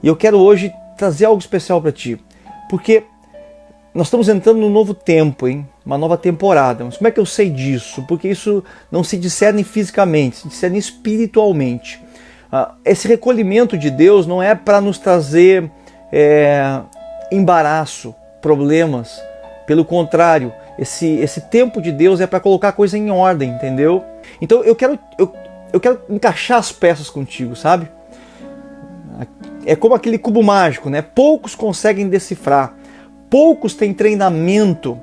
eu quero hoje trazer algo especial para ti, porque nós estamos entrando num novo tempo, hein? Uma nova temporada. Mas como é que eu sei disso? Porque isso não se discerne fisicamente, se discerne espiritualmente. Esse recolhimento de Deus não é para nos trazer embaraço, problemas. Pelo contrário, esse tempo de Deus é para colocar a coisa em ordem, entendeu? Então eu quero encaixar as peças contigo, sabe? É como aquele cubo mágico, né? Poucos conseguem decifrar. Poucos têm treinamento.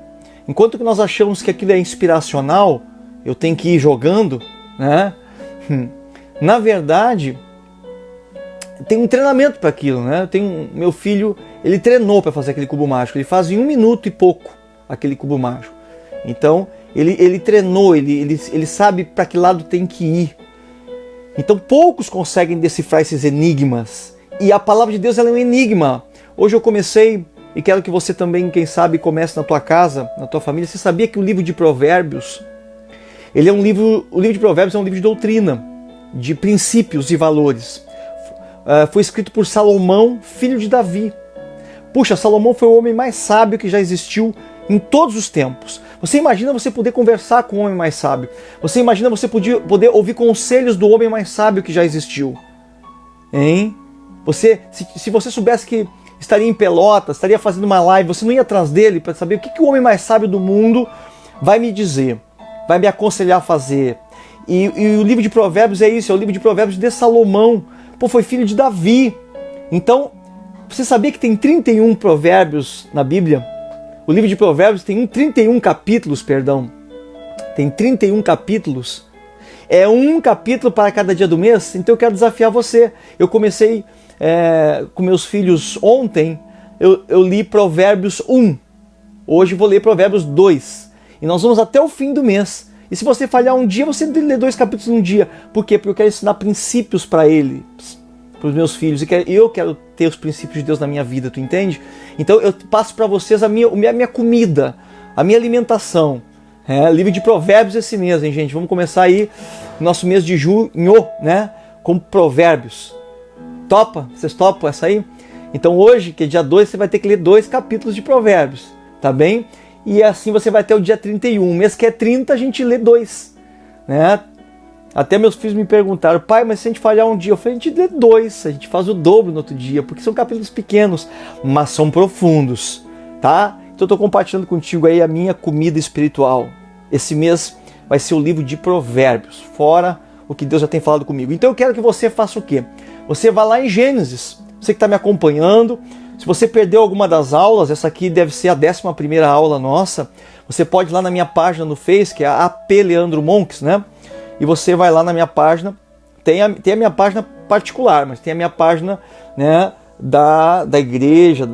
Enquanto que nós achamos que aquilo é inspiracional, eu tenho que ir jogando, né? Na verdade, tem um treinamento para aquilo, né? Meu filho, ele treinou para fazer aquele cubo mágico. Ele faz em 1 minuto e pouco aquele cubo mágico. Então, ele treinou, ele sabe para que lado tem que ir. Então, poucos conseguem decifrar esses enigmas. E a palavra de Deus ela é um enigma. Hoje eu comecei... E quero que você também, quem sabe, comece na tua casa, na tua família. Você sabia que o livro de Provérbios, o livro de Provérbios é um livro de doutrina, de princípios e valores. Foi escrito por Salomão, filho de Davi. Puxa, Salomão foi o homem mais sábio que já existiu em todos os tempos. Você imagina você poder conversar com o homem mais sábio. Você imagina você poder ouvir conselhos do homem mais sábio que já existiu. Hein? Se você soubesse que estaria em Pelotas, estaria fazendo uma live, você não ia atrás dele para saber o que o homem mais sábio do mundo vai me dizer, vai me aconselhar a fazer. E o livro de Provérbios é isso, é o livro de Provérbios de Salomão. Pô, foi filho de Davi. Então, você sabia que tem 31 provérbios na Bíblia? O livro de Provérbios tem 31 capítulos, perdão. Tem 31 capítulos. É um capítulo para cada dia do mês, então eu quero desafiar você. Eu comecei... com meus filhos ontem, eu li Provérbios 1. Hoje vou ler Provérbios 2. E nós vamos até o fim do mês. E se você falhar um dia, você lê 2 capítulos num dia. Por quê? Porque eu quero ensinar princípios para eles, para os meus filhos. E eu quero ter os princípios de Deus na minha vida, tu entende? Então eu passo para vocês a minha comida, a minha alimentação. Livro de Provérbios esse mês, hein, gente? Vamos começar aí nosso mês de junho, né? Com Provérbios. Topa? Vocês topam essa aí? Então hoje, que é dia 2, você vai ter que ler 2 capítulos de Provérbios, tá bem? E assim você vai até o dia 31. O mês que é 30, a gente lê 2, né? Até meus filhos me perguntaram, pai, mas se a gente falhar um dia? Eu falei, a gente lê 2, a gente faz o dobro no outro dia, porque são capítulos pequenos, mas são profundos, tá? Então eu estou compartilhando contigo aí a minha comida espiritual. Esse mês vai ser o livro de Provérbios, fora o que Deus já tem falado comigo. Então eu quero que você faça o quê? Você vai lá em Gênesis, você que está me acompanhando. Se você perdeu alguma das aulas, essa aqui deve ser a 11ª aula nossa, você pode ir lá na minha página no Face, que é a AP Leandro Monks, né? E você vai lá na minha página, tem a minha página particular, mas tem a minha página, né, da igreja,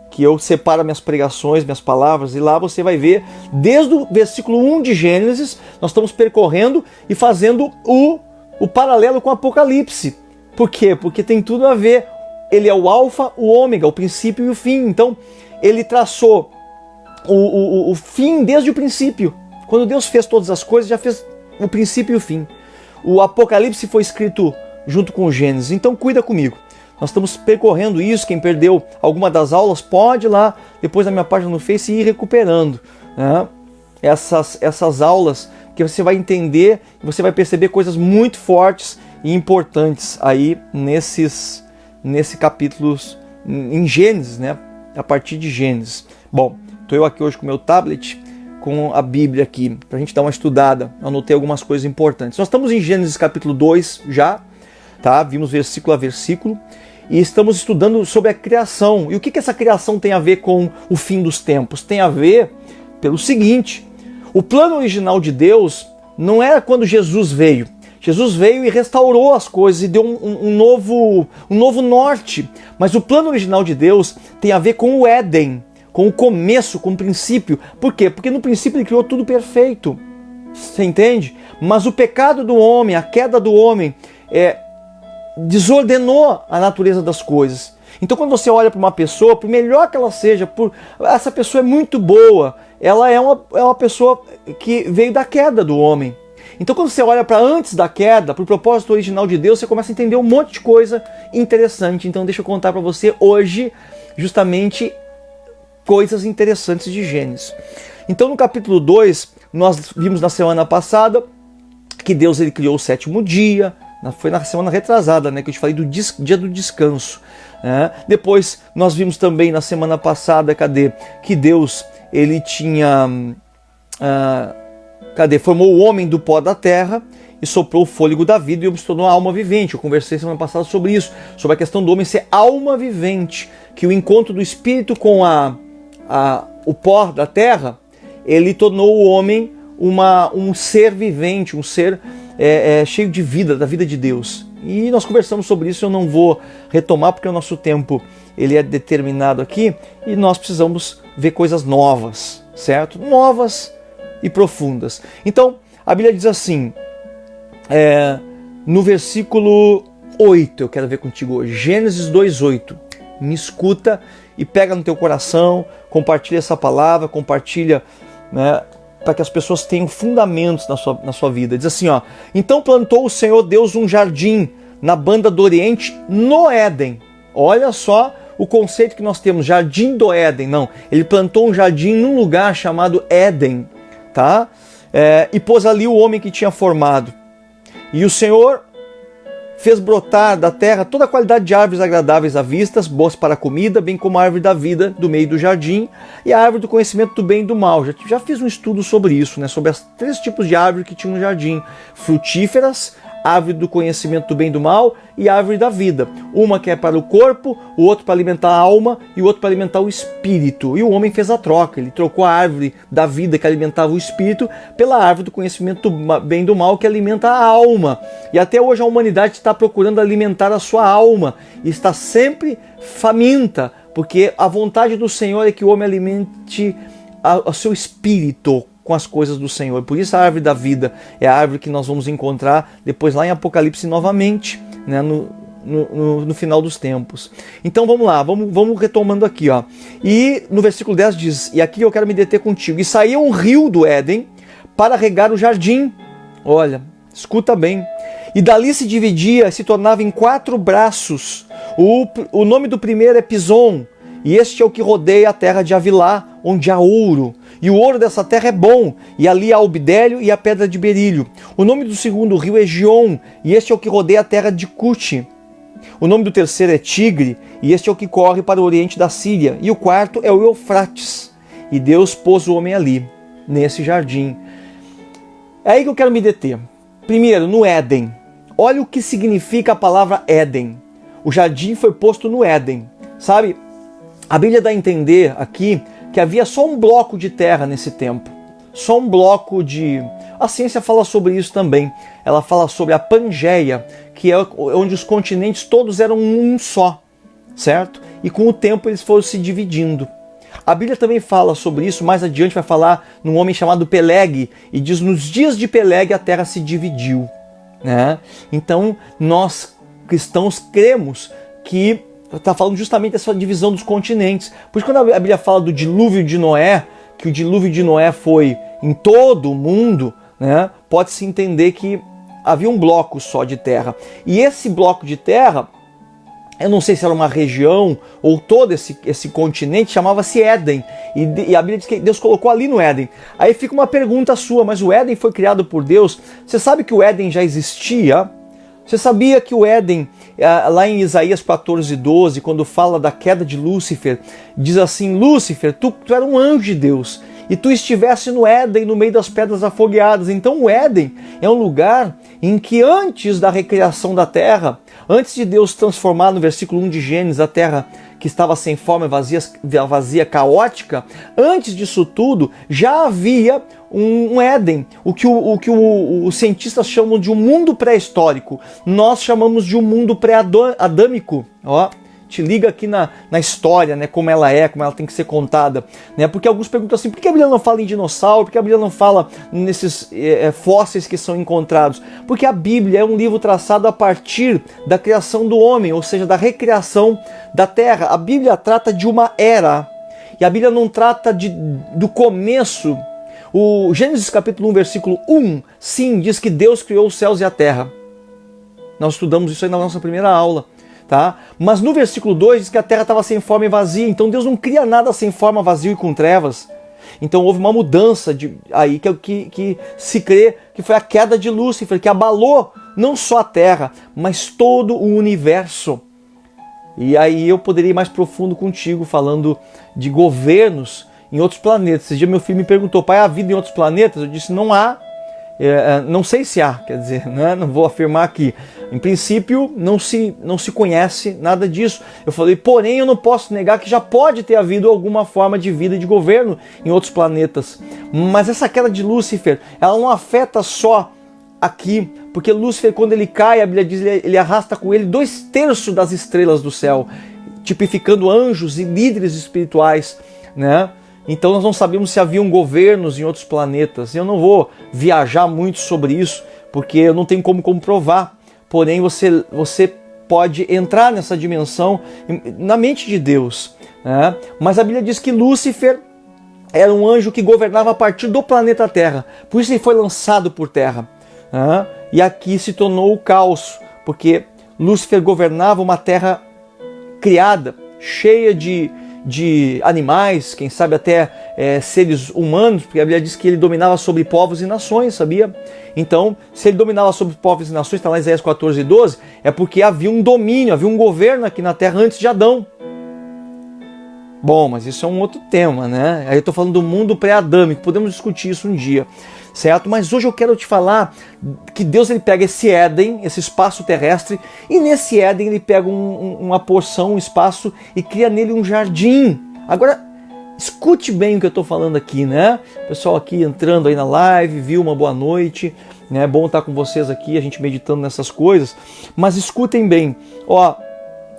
que eu separo minhas pregações, minhas palavras, e lá você vai ver, desde o versículo 1 de Gênesis, nós estamos percorrendo e fazendo o paralelo com o Apocalipse. Por quê? Porque tem tudo a ver. Ele é o alfa, o ômega, o princípio e o fim. Então, ele traçou o fim desde o princípio. Quando Deus fez todas as coisas, já fez o princípio e o fim. O Apocalipse foi escrito junto com o Gênesis. Então, cuida comigo. Nós estamos percorrendo isso. Quem perdeu alguma das aulas, pode ir lá, depois na minha página no Face, ir recuperando, né, essas aulas, que você vai entender, você vai perceber coisas muito fortes e importantes aí nesse capítulo em Gênesis, né? A partir de Gênesis. Bom, estou eu aqui hoje com o meu tablet, com a Bíblia aqui, para a gente dar uma estudada. Anotei algumas coisas importantes. Nós estamos em Gênesis capítulo 2 já, tá? Vimos versículo a versículo e estamos estudando sobre a criação. E o que essa criação tem a ver com o fim dos tempos? Tem a ver pelo seguinte: o plano original de Deus não era quando Jesus veio. Jesus veio e restaurou as coisas e deu um novo norte. Mas o plano original de Deus tem a ver com o Éden, com o começo, com o princípio. Por quê? Porque no princípio ele criou tudo perfeito. Você entende? Mas o pecado do homem, a queda do homem, desordenou a natureza das coisas. Então quando você olha para uma pessoa, por melhor que ela seja, essa pessoa é muito boa, ela é uma pessoa que veio da queda do homem. Então quando você olha para antes da queda, para o propósito original de Deus, você começa a entender um monte de coisa interessante. Então deixa eu contar para você hoje justamente coisas interessantes de Gênesis. Então no capítulo 2, nós vimos na semana passada que Deus ele criou o sétimo dia, foi na semana retrasada, né, que eu te falei do dia do descanso. Depois nós vimos também na semana passada, que Deus ele tinha, formou o homem do pó da terra e soprou o fôlego da vida e o homem se tornou a alma vivente. Eu conversei semana passada sobre isso, sobre a questão do homem ser alma vivente, que o encontro do espírito com o pó da terra, ele tornou o homem um ser vivente, um ser cheio de vida, da vida de Deus. E nós conversamos sobre isso, eu não vou retomar porque o nosso tempo ele é determinado aqui e nós precisamos ver coisas novas, certo? Novas e profundas. Então, a Bíblia diz assim, no versículo 8, eu quero ver contigo hoje, Gênesis 2:8. Me escuta e pega no teu coração, compartilha essa palavra, compartilha, né, para que as pessoas tenham fundamentos na sua vida. Diz assim, ó: então plantou o Senhor Deus um jardim na banda do Oriente, no Éden. Olha só o conceito que nós temos, jardim do Éden. Não, ele plantou um jardim num lugar chamado Éden, tá? E pôs ali o homem que tinha formado. E o Senhor fez brotar da terra toda a qualidade de árvores agradáveis à vista, boas para a comida, bem como a árvore da vida do meio do jardim e a árvore do conhecimento do bem e do mal. Já fiz um estudo sobre isso, né? Sobre os 3 tipos de árvore que tinha no jardim: frutíferas, árvore do conhecimento do bem e do mal e árvore da vida. Uma que é para o corpo, o outro para alimentar a alma e o outro para alimentar o espírito. E o homem fez a troca, ele trocou a árvore da vida que alimentava o espírito pela árvore do conhecimento do bem e do mal que alimenta a alma. E até hoje a humanidade está procurando alimentar a sua alma e está sempre faminta, porque a vontade do Senhor é que o homem alimente o seu espírito com as coisas do Senhor. Por isso a árvore da vida é a árvore que nós vamos encontrar depois lá em Apocalipse novamente, né, no final dos tempos. Então vamos lá, vamos retomando aqui, ó. E no versículo 10 diz, e aqui eu quero me deter contigo: e saía um rio do Éden para regar o jardim. Olha, escuta bem. E dali se dividia, se tornava em 4 braços. O nome do primeiro é Pison, e este é o que rodeia a terra de Avilá, onde há ouro. E o ouro dessa terra é bom, e ali há o bidélio e a pedra de berílio. O nome do segundo rio é Gion, e este é o que rodeia a terra de Cuti. O nome do terceiro é Tigre, e este é o que corre para o oriente da Síria. E o quarto é o Eufrates. E Deus pôs o homem ali, nesse jardim. É aí que eu quero me deter. Primeiro, no Éden. Olha o que significa a palavra Éden. O jardim foi posto no Éden. Sabe, a Bíblia dá a entender aqui que havia só um bloco de terra nesse tempo. Só um bloco de... A ciência fala sobre isso também. Ela fala sobre a Pangeia, que é onde os continentes todos eram um só, certo? E com o tempo eles foram se dividindo. A Bíblia também fala sobre isso, mais adiante vai falar num homem chamado Peleg, e diz: nos dias de Peleg a terra se dividiu, né? Então nós cristãos cremos que está falando justamente dessa divisão dos continentes. Por isso quando a Bíblia fala do dilúvio de Noé, que o dilúvio de Noé foi em todo o mundo, né? Pode-se entender que havia um bloco só de terra. E esse bloco de terra, eu não sei se era uma região ou todo esse continente, chamava-se Éden. E a Bíblia diz que Deus colocou ali no Éden. Aí fica uma pergunta sua: mas o Éden foi criado por Deus? Você sabe que o Éden já existia? Você sabia que o Éden, lá em Isaías 14:12, quando fala da queda de Lúcifer, diz assim: Lúcifer, tu era um anjo de Deus, e tu estivesse no Éden, no meio das pedras afogueadas. Então o Éden é um lugar em que antes da recriação da terra, antes de Deus transformar, no versículo 1 de Gênesis, a terra que estava sem forma, vazia, caótica, antes disso tudo, já havia um Éden, o que os cientistas chamam de um mundo pré-histórico. Nós chamamos de um mundo pré-adâmico. Ó, te liga aqui na história, né, como ela tem que ser contada, né? Porque alguns perguntam assim: por que a Bíblia não fala em dinossauro? Por que a Bíblia não fala nesses fósseis que são encontrados? Porque a Bíblia é um livro traçado a partir da criação do homem, ou seja, da recriação da terra. A Bíblia trata de uma era, e a Bíblia não trata do começo. O Gênesis capítulo 1, versículo 1, sim, diz que Deus criou os céus e a terra. Nós estudamos isso aí na nossa primeira aula, tá? Mas no versículo 2 diz que a terra estava sem forma e vazia, então Deus não cria nada sem forma, vazio e com trevas. Então houve uma mudança aí que se crê que foi a queda de Lúcifer, que abalou não só a terra, mas todo o universo. E aí eu poderia ir mais profundo contigo, falando de governos em outros planetas. Esse dia meu filho me perguntou: pai, há vida em outros planetas? Eu disse: não há. Não sei se há, quer dizer, né? Não vou afirmar aqui. Em princípio, não se conhece nada disso. Eu falei, porém, eu não posso negar que já pode ter havido alguma forma de vida e de governo em outros planetas. Mas essa queda de Lúcifer, ela não afeta só aqui, porque Lúcifer, quando ele cai, a Bíblia diz, ele arrasta com ele 2/3 das estrelas do céu, tipificando anjos e líderes espirituais, né? Então nós não sabemos se haviam governos em outros planetas. Eu não vou viajar muito sobre isso, porque eu não tenho como comprovar. Porém, você pode entrar nessa dimensão na mente de Deus, né? Mas a Bíblia diz que Lúcifer era um anjo que governava a partir do planeta Terra. Por isso ele foi lançado por terra, né? E aqui se tornou o caos, porque Lúcifer governava uma terra criada, cheia de animais, quem sabe até seres humanos, porque a Bíblia diz que ele dominava sobre povos e nações, sabia? Então, se ele dominava sobre povos e nações, está lá em Isaías 14:12, é porque havia um domínio, havia um governo aqui na terra antes de Adão. Bom, mas isso é um outro tema, né? Aí eu estou falando do mundo pré-adâmico, podemos discutir isso um dia, certo? Mas hoje eu quero te falar que Deus ele pega esse Éden, esse espaço terrestre, e nesse Éden ele pega uma porção, um espaço, e cria nele um jardim. Agora, escute bem o que eu estou falando aqui, né? O pessoal aqui entrando aí na live, viu, uma boa noite, né? É bom estar com vocês aqui, a gente meditando nessas coisas, mas escutem bem, ó,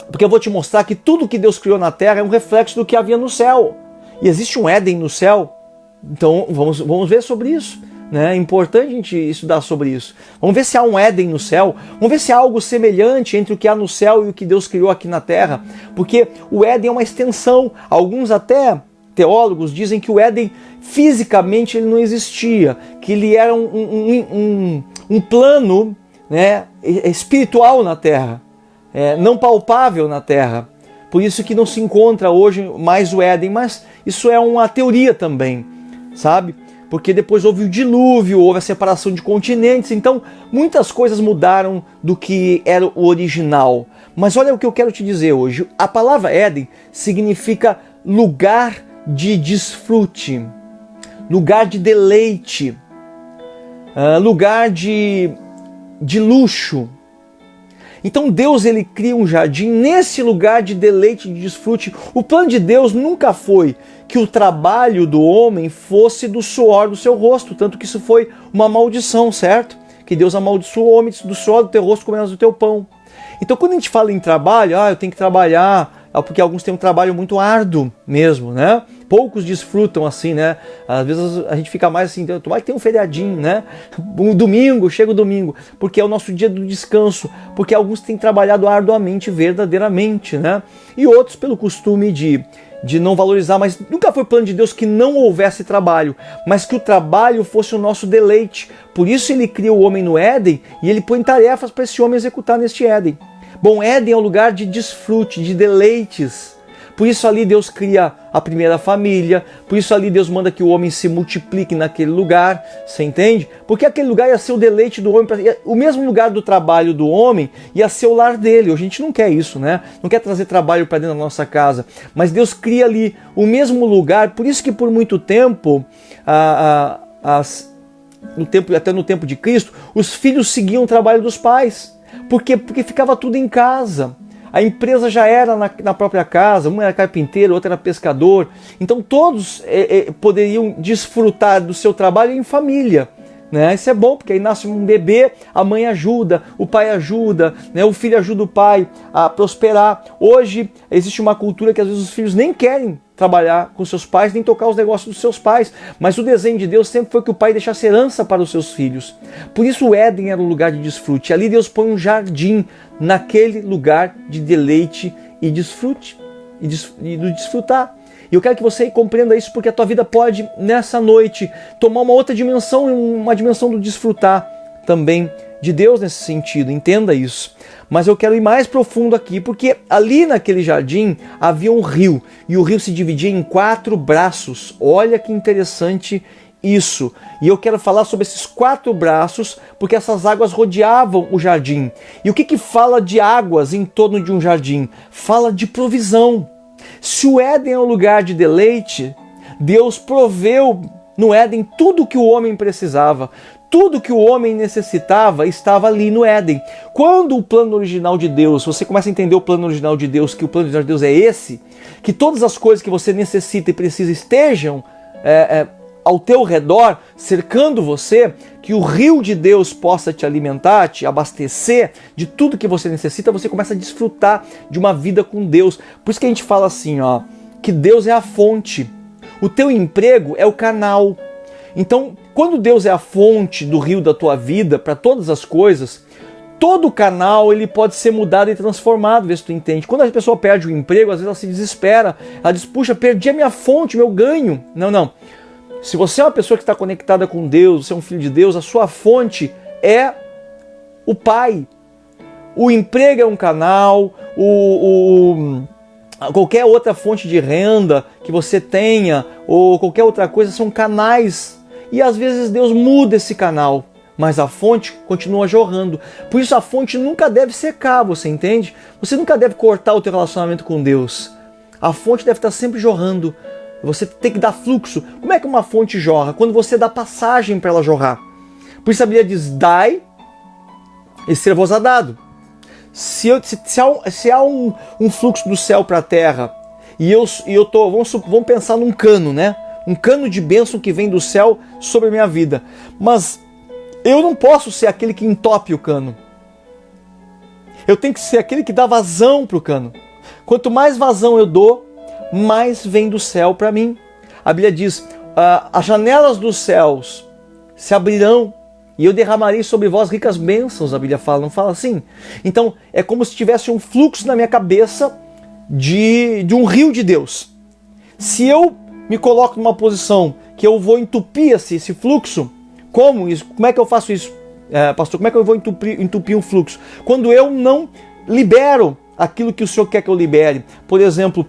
porque eu vou te mostrar que tudo que Deus criou na terra é um reflexo do que havia no céu. E existe um Éden no céu. Então vamos ver sobre isso, né? É importante a gente estudar sobre isso. Vamos ver se há um Éden no céu. Vamos ver se há algo semelhante entre o que há no céu e o que Deus criou aqui na terra. Porque o Éden é uma extensão. Alguns até teólogos dizem que o Éden fisicamente ele não existia. Que ele era um plano, né, espiritual na terra. Não palpável na terra. Por isso que não se encontra hoje mais o Éden, mas isso é uma teoria também, sabe? Porque depois houve o dilúvio, houve a separação de continentes, então muitas coisas mudaram do que era o original. Mas olha o que eu quero te dizer hoje. A palavra Éden significa lugar de desfrute, lugar de deleite, lugar de luxo. Então Deus ele cria um jardim nesse lugar de deleite e de desfrute. O plano de Deus nunca foi que o trabalho do homem fosse do suor do seu rosto, tanto que isso foi uma maldição, certo? Que Deus amaldiçoou o homem do suor do teu rosto comerás do teu pão. Então quando a gente fala em trabalho, eu tenho que trabalhar, porque alguns têm um trabalho muito árduo mesmo, né? Poucos desfrutam assim, né? Às vezes a gente fica mais assim, tomara que tem um feriadinho, né? Um domingo, chega o domingo, porque é o nosso dia do descanso, porque alguns têm trabalhado arduamente, verdadeiramente, né? E outros pelo costume de não valorizar, mas nunca foi plano de Deus que não houvesse trabalho, mas que o trabalho fosse o nosso deleite. Por isso ele cria o homem no Éden e ele põe tarefas para esse homem executar neste Éden. Bom, Éden é um lugar de desfrute, de deleites. Por isso ali Deus cria a primeira família, por isso ali Deus manda que o homem se multiplique naquele lugar, você entende? Porque aquele lugar ia ser o deleite do homem, o mesmo lugar do trabalho do homem ia ser o lar dele. Hoje a gente não quer isso, né? Não quer trazer trabalho para dentro da nossa casa, mas Deus cria ali o mesmo lugar, por isso que por muito tempo, até no tempo de Cristo, os filhos seguiam o trabalho dos pais. Por quê? Porque ficava tudo em casa. A empresa já era na própria casa, um era carpinteiro, outro era pescador. Então todos poderiam desfrutar do seu trabalho em família, né? Isso é bom, porque aí nasce um bebê, a mãe ajuda, o pai ajuda, né? O filho ajuda o pai a prosperar. Hoje existe uma cultura que às vezes os filhos nem querem trabalhar com seus pais, nem tocar os negócios dos seus pais. Mas o desenho de Deus sempre foi que o pai deixasse herança para os seus filhos. Por isso o Éden era um lugar de desfrute. Ali Deus põe um jardim naquele lugar de deleite e desfrute, e do desfrutar. E eu quero que você compreenda isso, porque a tua vida pode, nessa noite, tomar uma outra dimensão, uma dimensão do desfrutar também de Deus nesse sentido, entenda isso. Mas eu quero ir mais profundo aqui, porque ali naquele jardim havia um rio, e o rio se dividia em 4 braços. Olha que interessante isso. E eu quero falar sobre esses 4 braços, porque essas águas rodeavam o jardim. E o que fala de águas em torno de um jardim? Fala de provisão. Se o Éden é um lugar de deleite, Deus proveu no Éden tudo o que o homem precisava. Tudo que o homem necessitava estava ali no Éden. Quando o plano original de Deus, você começa a entender o plano original de Deus, que o plano original de Deus é esse, que todas as coisas que você necessita e precisa estejam ao teu redor, cercando você, que o rio de Deus possa te alimentar, te abastecer de tudo que você necessita, você começa a desfrutar de uma vida com Deus. Por isso que a gente fala assim, ó, que Deus é a fonte, o teu emprego é o canal. Então, quando Deus é a fonte do rio da tua vida para todas as coisas, todo o canal ele pode ser mudado e transformado, vê se tu entende. Quando a pessoa perde o emprego, às vezes ela se desespera, ela diz, puxa, perdi a minha fonte, meu ganho. Não. Se você é uma pessoa que está conectada com Deus, você é um filho de Deus, a sua fonte é o Pai. O emprego é um canal, qualquer outra fonte de renda que você tenha, ou qualquer outra coisa, são canais. E às vezes Deus muda esse canal, mas a fonte continua jorrando. Por isso a fonte nunca deve secar, você entende? Você nunca deve cortar o teu relacionamento com Deus. A fonte deve estar sempre jorrando. Você tem que dar fluxo. Como é que uma fonte jorra? Quando você dá passagem para ela jorrar. Por isso a Bíblia diz, dai e ser-vos dado. Se há um fluxo do céu para a terra, e eu tô, vamos pensar num cano, né? Um cano de bênção que vem do céu sobre a minha vida. Mas eu não posso ser aquele que entope o cano. Eu tenho que ser aquele que dá vazão para o cano. Quanto mais vazão eu dou, mais vem do céu para mim. A Bíblia diz, as janelas dos céus se abrirão e eu derramarei sobre vós ricas bênçãos, a Bíblia fala, não fala assim? Então é como se tivesse um fluxo na minha cabeça de um rio de Deus. Se eu me coloco numa posição que eu vou entupir esse fluxo, como é que eu faço isso, pastor? Como é que eu vou entupir um fluxo? Quando eu não libero aquilo que o Senhor quer que eu libere. Por exemplo,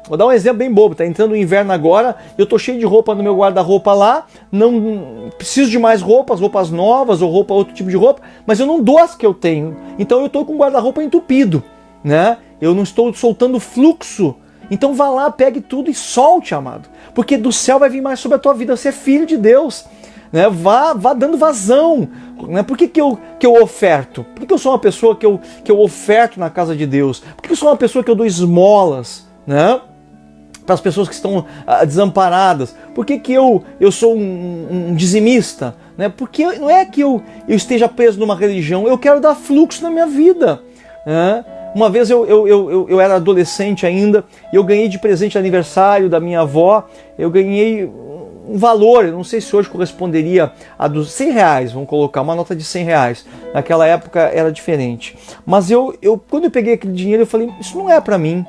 vou dar um exemplo bem bobo, tá entrando o inverno agora, eu tô cheio de roupa no meu guarda-roupa lá, não preciso de mais roupas novas ou outro tipo de roupa, mas eu não dou as que eu tenho. Então eu tô com o guarda-roupa entupido, né? Eu não estou soltando fluxo. Então vá lá, pegue tudo e solte, amado. Porque do céu vai vir mais sobre a tua vida. Você é filho de Deus. Né? Vá dando vazão. Né? Por que eu oferto? Por que eu sou uma pessoa que eu oferto na casa de Deus? Por que eu sou uma pessoa que eu dou esmolas? Né? Para as pessoas que estão desamparadas. Por que eu sou um dizimista? Né? Porque não é que eu esteja preso numa religião. Eu quero dar fluxo na minha vida. Né? Uma vez eu era adolescente ainda e eu ganhei de presente de aniversário da minha avó, eu ganhei um valor, eu não sei se hoje corresponderia a dos R$100, vamos colocar uma nota de R$100. Naquela época era diferente. Mas quando eu peguei aquele dinheiro eu falei, isso não é para mim.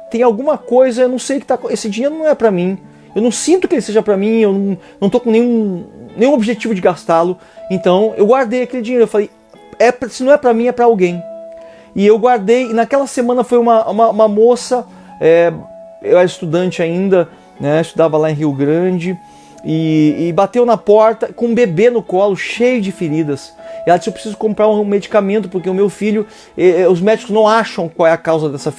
Tem alguma coisa, eu não sei que esse dinheiro não é para mim. Eu não sinto que ele seja para mim, eu não tô com nenhum objetivo de gastá-lo. Então eu guardei aquele dinheiro, eu falei, se não é para mim, é para alguém. E eu guardei, e naquela semana foi uma moça, eu era estudante ainda, né, estudava lá em Rio Grande, e bateu na porta com um bebê no colo, cheio de feridas. E ela disse, eu preciso comprar um medicamento, porque o meu filho, os médicos não acham qual é a causa dessas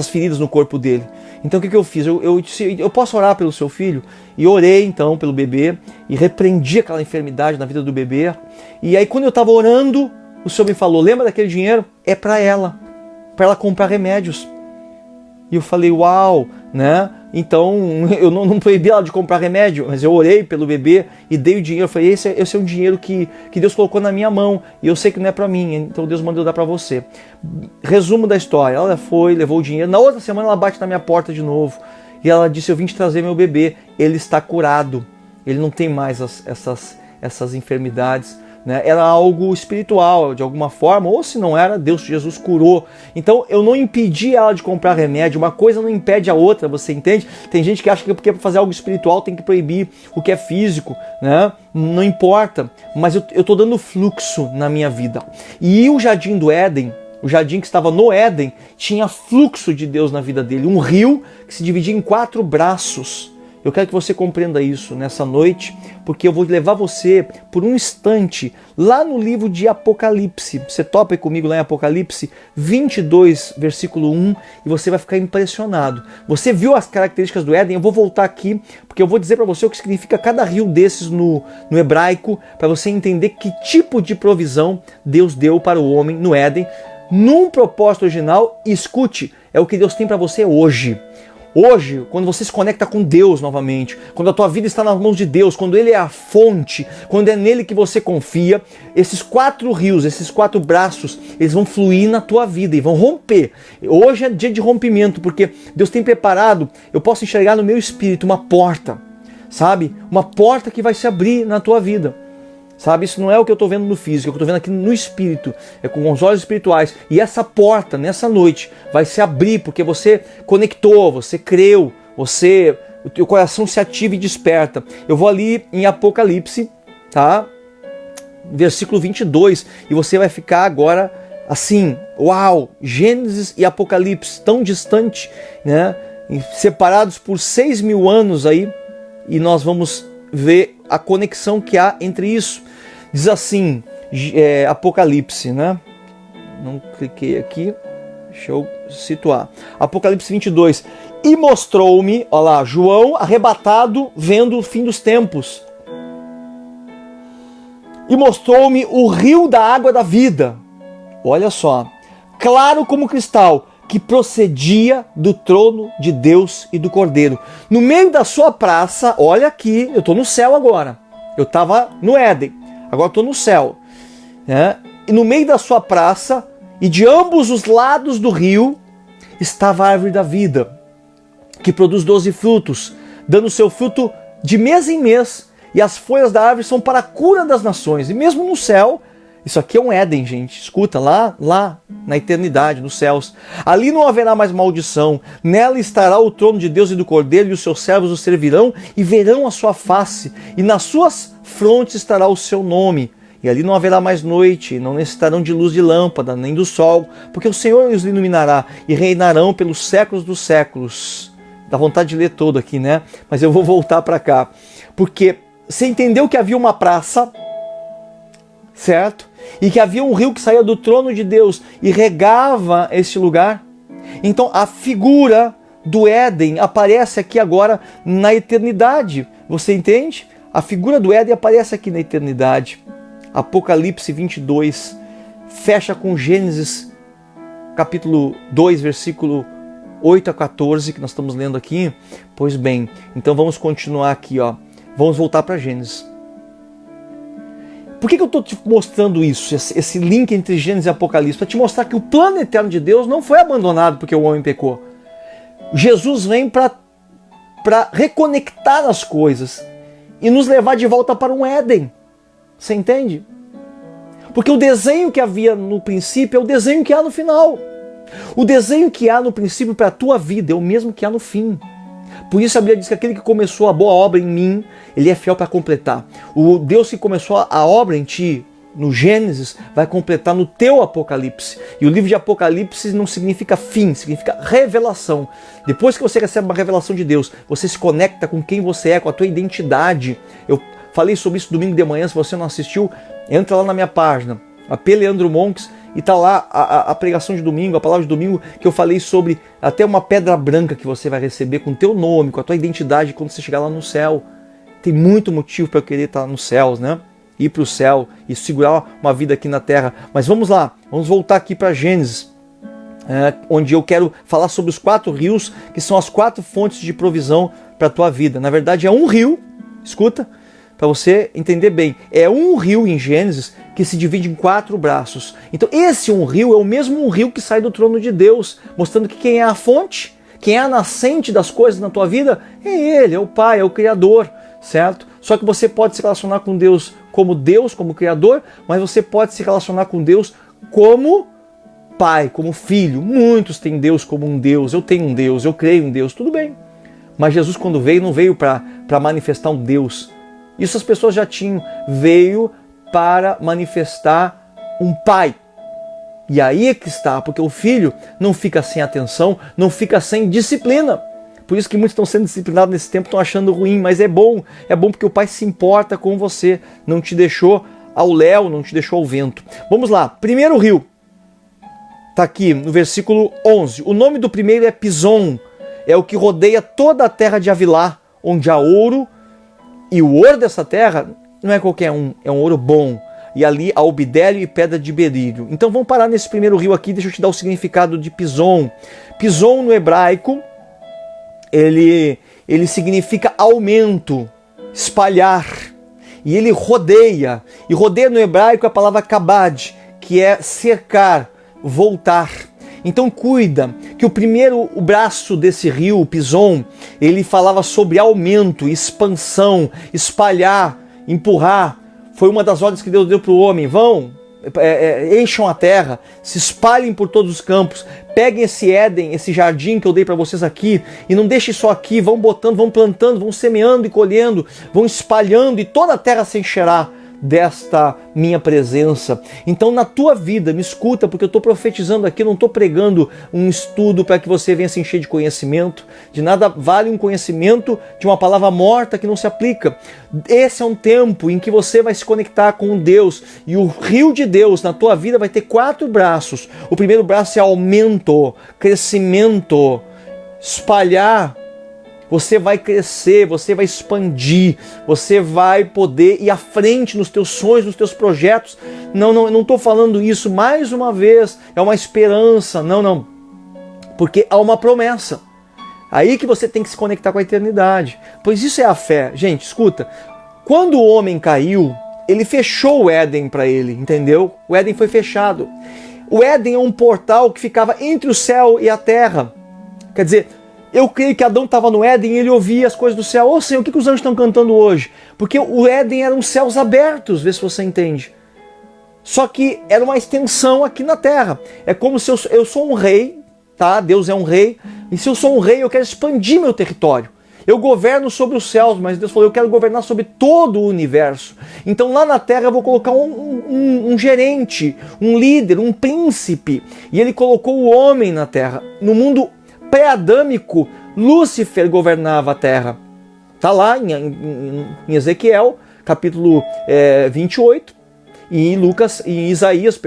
feridas no corpo dele. Então o que eu fiz? Eu disse, eu posso orar pelo seu filho? E orei então pelo bebê, e repreendi aquela enfermidade na vida do bebê. E aí quando eu estava orando, o Senhor me falou, lembra daquele dinheiro? É para ela comprar remédios. E eu falei, uau, né? Então eu não proibi ela de comprar remédio, mas eu orei pelo bebê e dei o dinheiro. Eu falei, esse é um dinheiro que Deus colocou na minha mão e eu sei que não é para mim, então Deus mandou dar para você. Resumo da história, ela foi, levou o dinheiro. Na outra semana ela bate na minha porta de novo e ela disse, eu vim te trazer meu bebê, ele está curado, ele não tem mais essas enfermidades. né? Era algo espiritual de alguma forma, ou se não era, Deus, Jesus curou. Então eu não impedi ela de comprar remédio, uma coisa não impede a outra, você entende? Tem gente que acha que porque fazer algo espiritual tem que proibir o que é físico, né? Não importa, mas eu estou dando fluxo na minha vida. E o jardim do Éden, o jardim que estava no Éden, tinha fluxo de Deus na vida dele, um rio que se dividia em 4 braços. Eu quero que você compreenda isso nessa noite, porque eu vou levar você por um instante lá no livro de Apocalipse. Você topa aí comigo lá em Apocalipse 22, versículo 1, e você vai ficar impressionado. Você viu as características do Éden? Eu vou voltar aqui, porque eu vou dizer para você o que significa cada rio desses no hebraico, para você entender que tipo de provisão Deus deu para o homem no Éden, num propósito original. E escute, é o que Deus tem para você hoje. Hoje, quando você se conecta com Deus novamente, quando a tua vida está nas mãos de Deus, quando Ele é a fonte, quando é nele que você confia, esses 4 rios, esses 4 braços, eles vão fluir na tua vida e vão romper. Hoje é dia de rompimento, porque Deus tem preparado, eu posso enxergar no meu espírito uma porta, sabe? Uma porta que vai se abrir na tua vida. Sabe, isso não é o que eu estou vendo no físico, é o que eu estou vendo aqui no espírito, é com os olhos espirituais. E essa porta, nessa noite, vai se abrir, porque você conectou, você creu, o teu coração se ativa e desperta. Eu vou ali em Apocalipse, tá? Versículo 22, e você vai ficar agora assim, uau, Gênesis e Apocalipse, tão distante, né? Separados por 6.000 anos aí, e nós vamos ver a conexão que há entre isso. Diz assim, Apocalipse, né? Não cliquei aqui, deixa eu situar. Apocalipse 22. E mostrou-me, olha lá, João arrebatado vendo o fim dos tempos. E mostrou-me o rio da água da vida. Olha só, claro como cristal, que procedia do trono de Deus e do Cordeiro. No meio da sua praça, olha aqui, eu estou no céu agora. Eu estava no Éden, agora estou no céu. Né? E no meio da sua praça, e de ambos os lados do rio, estava a árvore da vida, que produz 12 frutos, dando seu fruto de mês em mês, e as folhas da árvore são para a cura das nações. E mesmo no céu, isso aqui é um Éden, gente. Escuta, lá na eternidade, nos céus. Ali não haverá mais maldição. Nela estará o trono de Deus e do Cordeiro, e os seus servos o servirão e verão a sua face. E nas suas frontes estará o seu nome. E ali não haverá mais noite, não necessitarão de luz de lâmpada, nem do sol, porque o Senhor os iluminará e reinarão pelos séculos dos séculos. Dá vontade de ler todo aqui, né? Mas eu vou voltar para cá. Porque você entendeu que havia uma praça, certo? E que havia um rio que saía do trono de Deus e regava este lugar. Então a figura do Éden aparece aqui agora na eternidade. Você entende? A figura do Éden aparece aqui na eternidade. Apocalipse 22 fecha com Gênesis capítulo 2, versículo 8 a 14, que nós estamos lendo aqui. Pois bem, então vamos continuar aqui, ó. Vamos voltar para Gênesis. Por que eu estou te mostrando isso, esse link entre Gênesis e Apocalipse? Para te mostrar que o plano eterno de Deus não foi abandonado porque o homem pecou. Jesus vem para reconectar as coisas e nos levar de volta para um Éden. Você entende? Porque o desenho que havia no princípio é o desenho que há no final. O desenho que há no princípio para a tua vida é o mesmo que há no fim. Por isso a Bíblia diz que aquele que começou a boa obra em mim, ele é fiel para completar. O Deus que começou a obra em ti, no Gênesis, vai completar no teu Apocalipse. E o livro de Apocalipse não significa fim, significa revelação. Depois que você recebe uma revelação de Deus, você se conecta com quem você é, com a tua identidade. Eu falei sobre isso domingo de manhã, se você não assistiu, entra lá na minha página, a P. Leandro Monks, e está lá a pregação de domingo, a palavra de domingo, que eu falei sobre até uma pedra branca que você vai receber com o teu nome, com a tua identidade, quando você chegar lá no céu. Tem muito motivo para eu querer estar nos céus, né? Ir para o céu e segurar uma vida aqui na terra. Mas vamos lá, vamos voltar aqui para Gênesis, onde eu quero falar sobre os 4 rios, que são as 4 fontes de provisão para a tua vida. Na verdade é um rio, escuta, para você entender bem, é um rio em Gênesis que se divide em 4 braços. Então esse um rio é o mesmo um rio que sai do trono de Deus, mostrando que quem é a fonte, quem é a nascente das coisas na tua vida, é Ele, é o Pai, é o Criador, certo? Só que você pode se relacionar com Deus, como Criador, mas você pode se relacionar com Deus como Pai, como Filho. Muitos têm Deus como um Deus. Eu tenho um Deus, eu creio em Deus, tudo bem. Mas Jesus, quando veio, não veio para manifestar um Deus. Isso as pessoas já tinham. Veio para manifestar um Pai. E aí é que está, porque o filho não fica sem atenção, não fica sem disciplina. Por isso que muitos estão sendo disciplinados nesse tempo, estão achando ruim, mas é bom porque o Pai se importa com você, não te deixou ao léu, não te deixou ao vento. Vamos lá, primeiro rio, está aqui no versículo 11. O nome do primeiro é Pison, é o que rodeia toda a terra de Havilá, onde há ouro, e o ouro dessa terra não é qualquer um, é um ouro bom. E ali há bidélio e pedra de berílio. Então vamos parar nesse primeiro rio aqui, deixa eu te dar o significado de Pison. Pison no hebraico, ele significa aumento, espalhar. E ele rodeia. E rodeia no hebraico a palavra kabad, que é cercar, voltar. Então cuida que o braço desse rio, o Pison, ele falava sobre aumento, expansão, espalhar, empurrar. Foi uma das ordens que Deus deu para o homem. Vão, encham a terra, se espalhem por todos os campos, peguem esse Éden, esse jardim que eu dei para vocês aqui, e não deixem só aqui, vão botando, vão plantando, vão semeando e colhendo, vão espalhando, e toda a terra se encherá desta minha presença. Então na tua vida, me escuta, porque eu estou profetizando aqui, eu não estou pregando um estudo para que você venha se encher de conhecimento. De nada vale um conhecimento de uma palavra morta que não se aplica. Esse é um tempo em que você vai se conectar com Deus, e o rio de Deus na tua vida vai ter 4 braços. O primeiro braço é aumento, crescimento, espalhar. Você vai crescer, você vai expandir, você vai poder ir à frente nos teus sonhos, nos teus projetos. Não estou falando isso mais uma vez, é uma esperança, não. Porque há uma promessa. Aí que você tem que se conectar com a eternidade. Pois isso é a fé. Gente, escuta, quando o homem caiu, ele fechou o Éden para ele, entendeu? O Éden foi fechado. O Éden é um portal que ficava entre o céu e a terra. Quer dizer, eu creio que Adão estava no Éden e ele ouvia as coisas do céu. Ô Senhor, o que os anjos estão cantando hoje? Porque o Éden eram céus abertos, vê se você entende. Só que era uma extensão aqui na terra. É como se eu sou um rei, tá? Deus é um rei. E se eu sou um rei, eu quero expandir meu território. Eu governo sobre os céus, mas Deus falou, eu quero governar sobre todo o universo. Então lá na terra eu vou colocar um gerente, um líder, um príncipe. E ele colocou o homem na terra. No mundo pré-adâmico, Lúcifer governava a terra. Está lá em Ezequiel, capítulo 28, e Isaías,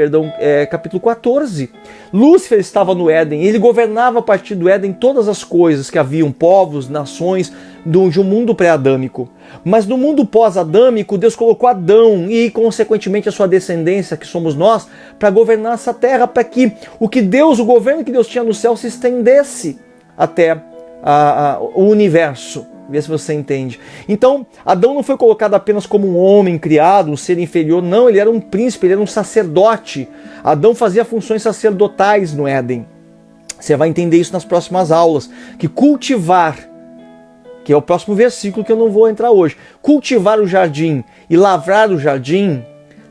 capítulo 14. Lúcifer estava no Éden, ele governava a partir do Éden todas as coisas que haviam, povos, nações, de um mundo pré-adâmico. Mas no mundo pós-adâmico, Deus colocou Adão e, consequentemente, a sua descendência, que somos nós, para governar essa terra, para que o governo que Deus tinha no céu se estendesse até o universo. Vê se você entende. Então, Adão não foi colocado apenas como um homem criado, um ser inferior. Não, ele era um príncipe, ele era um sacerdote. Adão fazia funções sacerdotais no Éden. Você vai entender isso nas próximas aulas. Que cultivar, que é o próximo versículo que eu não vou entrar hoje. Cultivar o jardim e lavrar o jardim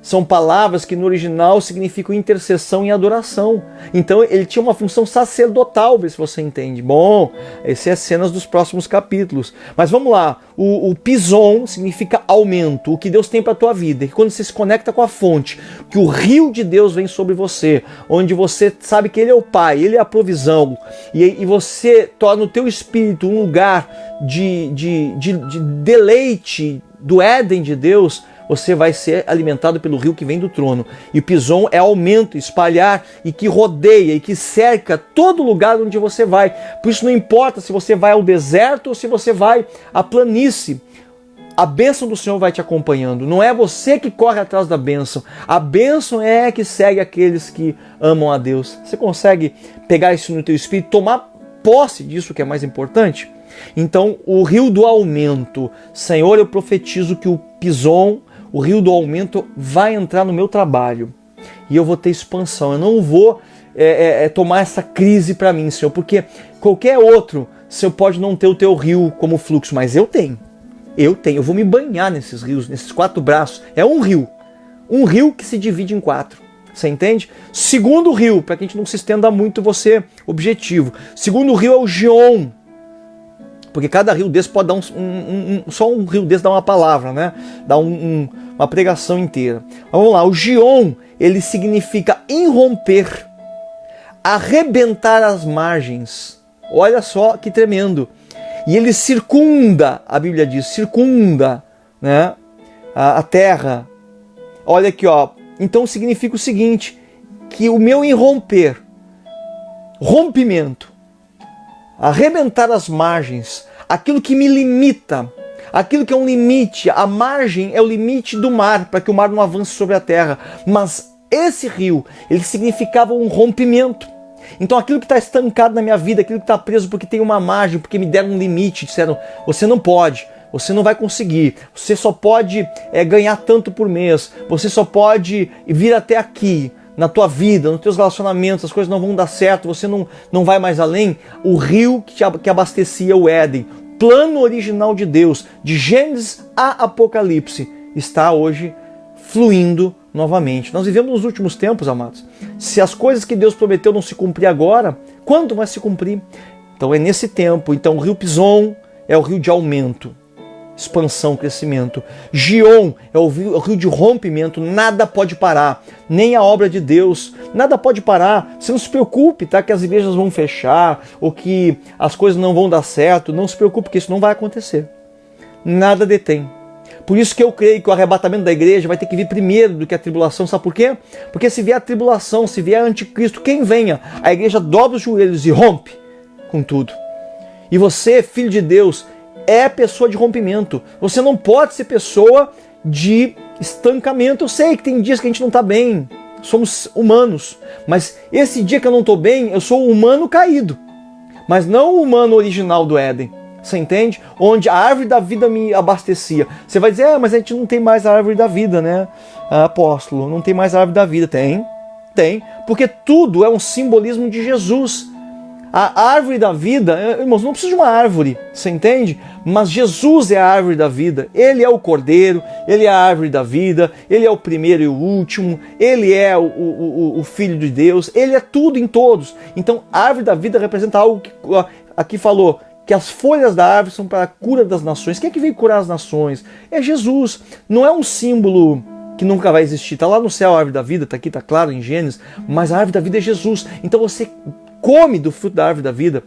são palavras que no original significam intercessão e adoração. Então ele tinha uma função sacerdotal, vê se você entende. Bom, essas são as cenas dos próximos capítulos. Mas vamos lá, o Pison significa aumento, o que Deus tem para a tua vida. E quando você se conecta com a fonte, que o rio de Deus vem sobre você, onde você sabe que Ele é o Pai, Ele é a provisão, e você torna o teu espírito um lugar de deleite do Éden de Deus, você vai ser alimentado pelo rio que vem do trono. E Pison é aumento, espalhar, e que rodeia e que cerca todo lugar onde você vai. Por isso não importa se você vai ao deserto ou se você vai à planície. A bênção do Senhor vai te acompanhando. Não é você que corre atrás da bênção. A bênção é que segue aqueles que amam a Deus. Você consegue pegar isso no teu espírito, tomar posse disso, que é mais importante? Então, o rio do aumento. Senhor, eu profetizo que o Pison, o rio do aumento, vai entrar no meu trabalho e eu vou ter expansão. Eu não vou tomar essa crise para mim, Senhor, porque qualquer outro, Senhor, pode não ter o teu rio como fluxo, mas eu tenho. Eu vou me banhar nesses rios, nesses 4 braços. É um rio que se divide em 4. Você entende? Segundo rio, para que a gente não se estenda muito, você objetivo. Segundo rio é o Gion. Porque cada rio desse pode dar só um rio desse dá uma palavra, né? Dá uma pregação inteira. Vamos lá, o Gion, ele significa irromper, arrebentar as margens. Olha só que tremendo. E ele circunda, a Bíblia diz, circunda, né, a terra. Olha aqui, ó. Então significa o seguinte, que o meu irromper, rompimento, arrebentar as margens, aquilo que me limita, aquilo que é um limite, a margem é o limite do mar, para que o mar não avance sobre a terra. Mas esse rio, ele significava um rompimento. Então aquilo que está estancado na minha vida, aquilo que está preso porque tem uma margem, porque me deram um limite, disseram, você não pode, você não vai conseguir, você só pode ganhar tanto por mês, você só pode vir até aqui, na tua vida, nos teus relacionamentos, as coisas não vão dar certo, você não vai mais além. O rio que abastecia o Éden, plano original de Deus, de Gênesis a Apocalipse, está hoje fluindo novamente. Nós vivemos nos últimos tempos, amados. Se as coisas que Deus prometeu não se cumprir agora, quando vai se cumprir? Então é nesse tempo. Então o rio Pison é o rio de aumento, expansão, crescimento. Gion é o rio de rompimento, nada pode parar, nem a obra de Deus, nada pode parar. Você não se preocupe, tá, que as igrejas vão fechar, ou que as coisas não vão dar certo, não se preocupe, que isso não vai acontecer. Nada detém. Por isso que eu creio que o arrebatamento da igreja vai ter que vir primeiro do que a tribulação. Sabe por quê? Porque se vier a tribulação, se vier anticristo, quem venha, a igreja dobra os joelhos e rompe com tudo. E você, filho de Deus, é pessoa de rompimento. Você não pode ser pessoa de estancamento. Eu sei que tem dias que a gente não está bem, somos humanos, mas esse dia que eu não estou bem, eu sou um humano caído, mas não o humano original do Éden. Você entende? Onde a árvore da vida me abastecia. Você vai dizer, mas a gente não tem mais a árvore da vida, né, apóstolo? Não tem mais a árvore da vida. Tem, porque tudo é um simbolismo de Jesus. A árvore da vida, irmãos, não precisa de uma árvore, você entende? Mas Jesus é a árvore da vida, Ele é o Cordeiro, Ele é a árvore da vida, Ele é o primeiro e o último, Ele é o Filho de Deus, Ele é tudo em todos. Então a árvore da vida representa algo que aqui falou, que as folhas da árvore são para a cura das nações. Quem é que veio curar as nações? É Jesus. Não é um símbolo que nunca vai existir. Está lá no céu a árvore da vida, está aqui, está claro em Gênesis, mas a árvore da vida é Jesus. Então você come do fruto da árvore da vida.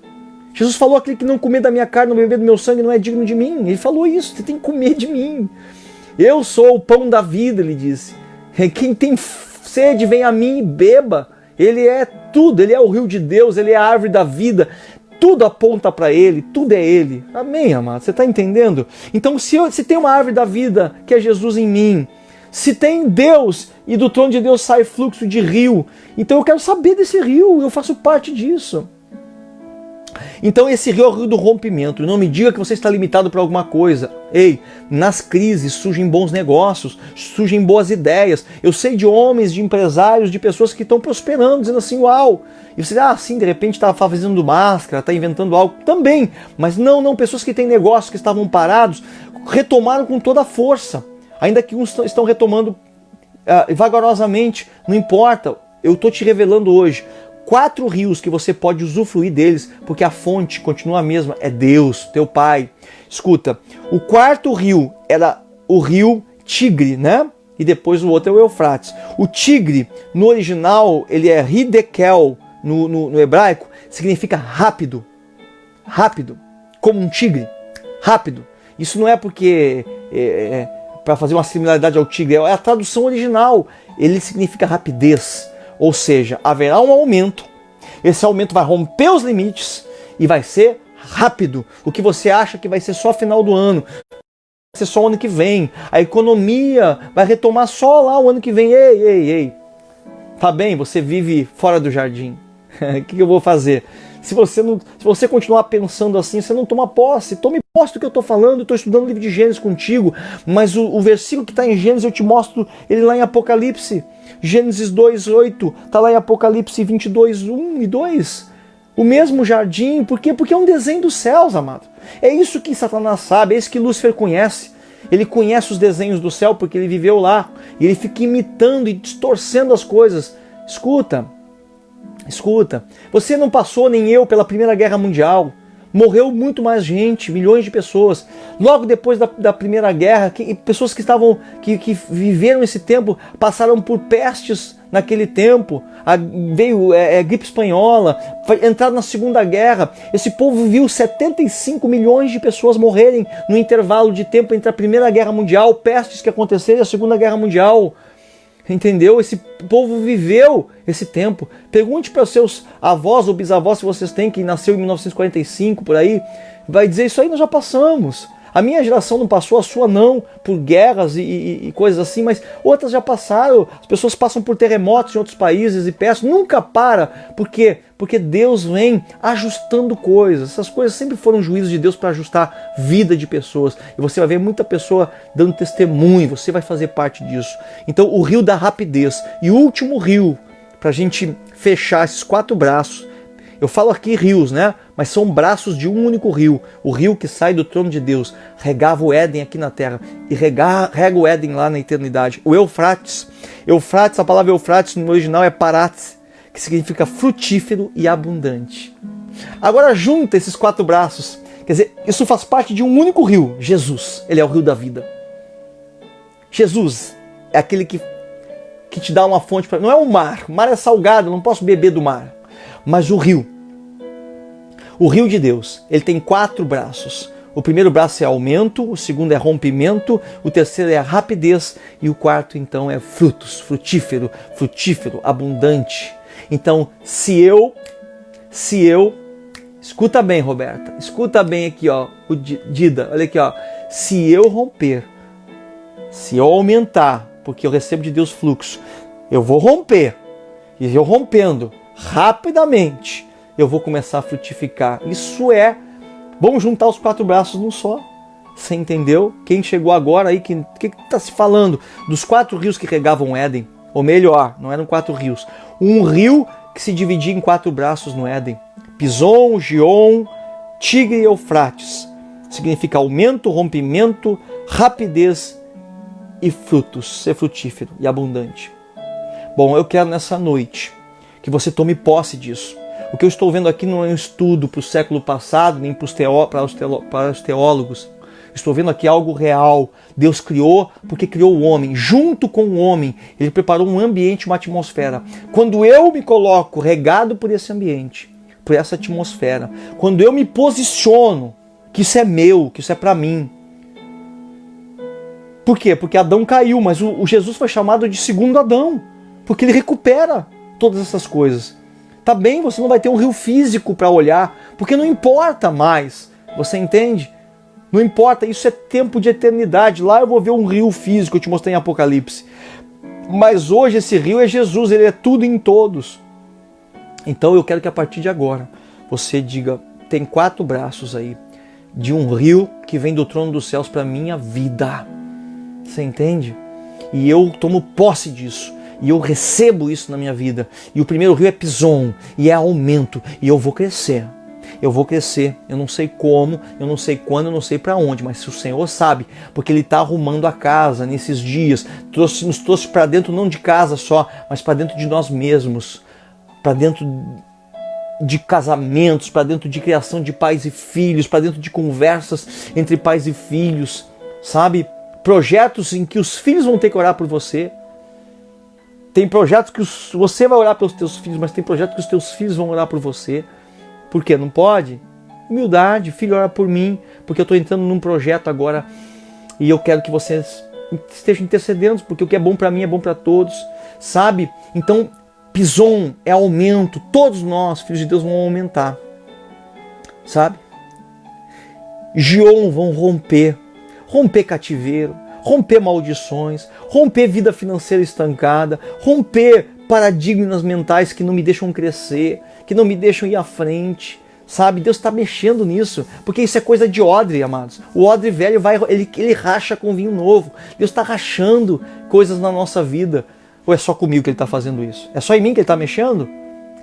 Jesus falou, aquele que não comer da minha carne, não beber do meu sangue, não é digno de mim. Ele falou isso, você tem que comer de mim. Eu sou o pão da vida, ele disse. Quem tem sede, vem a mim e beba. Ele é tudo, ele é o rio de Deus, ele é a árvore da vida. Tudo aponta para Ele, tudo é Ele. Amém, amado? Você está entendendo? Então, se tem uma árvore da vida, que é Jesus em mim, se tem Deus e do trono de Deus sai fluxo de rio, então eu quero saber desse rio, eu faço parte disso. Então esse rio é o rio do rompimento. Não me diga que você está limitado por alguma coisa. Ei, nas crises surgem bons negócios, surgem boas ideias. Eu sei de homens, de empresários, de pessoas que estão prosperando, dizendo assim, uau. E você diz, sim, de repente está fazendo máscara, está inventando algo. Também, mas não, pessoas que têm negócios que estavam parados, retomaram com toda a força. Ainda que uns estão retomando vagarosamente, não importa. Eu estou te revelando hoje 4 rios que você pode usufruir deles, porque a fonte continua a mesma, é Deus, teu Pai. Escuta, o 4º rio era o rio Tigre, né? E depois o outro é o Eufrates. O Tigre, no original, ele é Hidekel, no hebraico, significa rápido. Rápido, como um tigre, rápido. Isso não é porque para fazer uma similaridade ao tigre, é a tradução original. Ele significa rapidez. Ou seja, haverá um aumento, esse aumento vai romper os limites e vai ser rápido. O que você acha que vai ser só final do ano, vai ser só o ano que vem. A economia vai retomar só lá o ano que vem. Ei, tá bem, você vive fora do jardim. O que eu vou fazer? Se você continuar pensando assim, você não toma posse. Tome posse do que eu estou falando. Estou estudando o livro de Gênesis contigo, mas o versículo que está em Gênesis eu te mostro ele lá em Apocalipse. Gênesis 2:8, está lá em Apocalipse 22:1 e 2. O mesmo jardim, por quê? Porque é um desenho dos céus, amado. É isso que Satanás sabe, é isso que Lúcifer conhece. Ele conhece os desenhos do céu porque ele viveu lá. E ele fica imitando e distorcendo as coisas. Escuta, você não passou, nem eu, pela Primeira Guerra Mundial. Morreu muito mais gente, milhões de pessoas. Logo depois da Primeira Guerra, pessoas que viveram esse tempo passaram por pestes naquele tempo. Veio gripe espanhola, entraram na Segunda Guerra. Esse povo viu 75 milhões de pessoas morrerem no intervalo de tempo entre a Primeira Guerra Mundial, pestes que aconteceram e a Segunda Guerra Mundial. Entendeu? Esse povo viveu esse tempo. Pergunte para os seus avós ou bisavós, se vocês têm, que nasceu em 1945, por aí, vai dizer, isso aí nós já passamos. A minha geração não passou, a sua não, por guerras e coisas assim, mas outras já passaram. As pessoas passam por terremotos em outros países e pestes, nunca para. Por quê? Porque Deus vem ajustando coisas. Essas coisas sempre foram juízos de Deus para ajustar a vida de pessoas. E você vai ver muita pessoa dando testemunho, você vai fazer parte disso. Então o rio da rapidez. E o último rio, para a gente fechar esses 4 braços. Eu falo aqui rios, né? Mas são braços de um único rio. O rio que sai do trono de Deus, regava o Éden aqui na terra e rega o Éden lá na eternidade. O Eufrates. Eufrates, a palavra Eufrates no original é parates, que significa frutífero e abundante. Agora junta esses 4 braços. Quer dizer, isso faz parte de um único rio. Jesus, ele é o rio da vida. Jesus é aquele que te dá uma fonte para... Não é o mar é salgado, eu não posso beber do mar. Mas o rio de Deus, ele tem 4 braços. O primeiro braço é aumento, o segundo é rompimento, o terceiro é rapidez e o quarto então é frutos, frutífero, abundante. Então, se eu, escuta bem, Roberta, escuta bem aqui, ó, o Dida, olha aqui, ó, se eu romper, se eu aumentar, porque eu recebo de Deus fluxo, eu vou romper, e eu rompendo, rapidamente eu vou começar a frutificar. Isso é, vamos juntar os 4 braços num só. Você entendeu? Quem chegou agora aí, que está se falando dos 4 rios que regavam Éden? Ou melhor, não eram 4 rios. Um rio que se dividia em 4 braços no Éden. Pison, Gion, Tigre e Eufrates. Significa aumento, rompimento, rapidez e frutos. Ser frutífero e abundante. Bom, eu quero nessa noite que você tome posse disso. O que eu estou vendo aqui não é um estudo para o século passado, nem para os teólogos. Estou vendo aqui algo real. Deus criou porque criou o homem. Junto com o homem, ele preparou um ambiente, uma atmosfera. Quando eu me coloco regado por esse ambiente, por essa atmosfera, quando eu me posiciono, que isso é meu, que isso é para mim. Por quê? Porque Adão caiu, mas o Jesus foi chamado de segundo Adão, porque ele recupera todas essas coisas. Tá bem, você não vai ter um rio físico para olhar, porque não importa mais, você entende? Não importa, isso é tempo de eternidade. Lá eu vou ver um rio físico, eu te mostrei em Apocalipse. Mas hoje esse rio é Jesus, ele é tudo em todos. Então eu quero que a partir de agora você diga, tem 4 braços aí, de um rio que vem do trono dos céus para minha vida. Você entende? E eu tomo posse disso. E eu recebo isso na minha vida. E o primeiro rio é Pison, e é aumento. E eu vou crescer. Eu vou crescer. Eu não sei como, eu não sei quando, eu não sei para onde. Mas o Senhor sabe, porque Ele está arrumando a casa nesses dias. Nos trouxe para dentro não de casa só, mas para dentro de nós mesmos. Para dentro de casamentos, para dentro de criação de pais e filhos, para dentro de conversas entre pais e filhos. Sabe? Projetos em que os filhos vão ter que orar por você. Tem projetos que você vai orar pelos teus filhos, mas tem projetos que os teus filhos vão orar por você. Por quê? Não pode? Humildade, filho, ora por mim, porque eu estou entrando num projeto agora e eu quero que vocês estejam intercedendo, porque o que é bom para mim é bom para todos, sabe? Então, Pison é aumento, todos nós, filhos de Deus, vão aumentar, sabe? Gion vão romper cativeiro, romper maldições, romper vida financeira estancada, romper paradigmas mentais que não me deixam crescer, que não me deixam ir à frente, sabe? Deus está mexendo nisso, porque isso é coisa de odre, amados. O odre velho ele racha com vinho novo. Deus está rachando coisas na nossa vida. Ou é só comigo que Ele está fazendo isso? É só em mim que Ele está mexendo?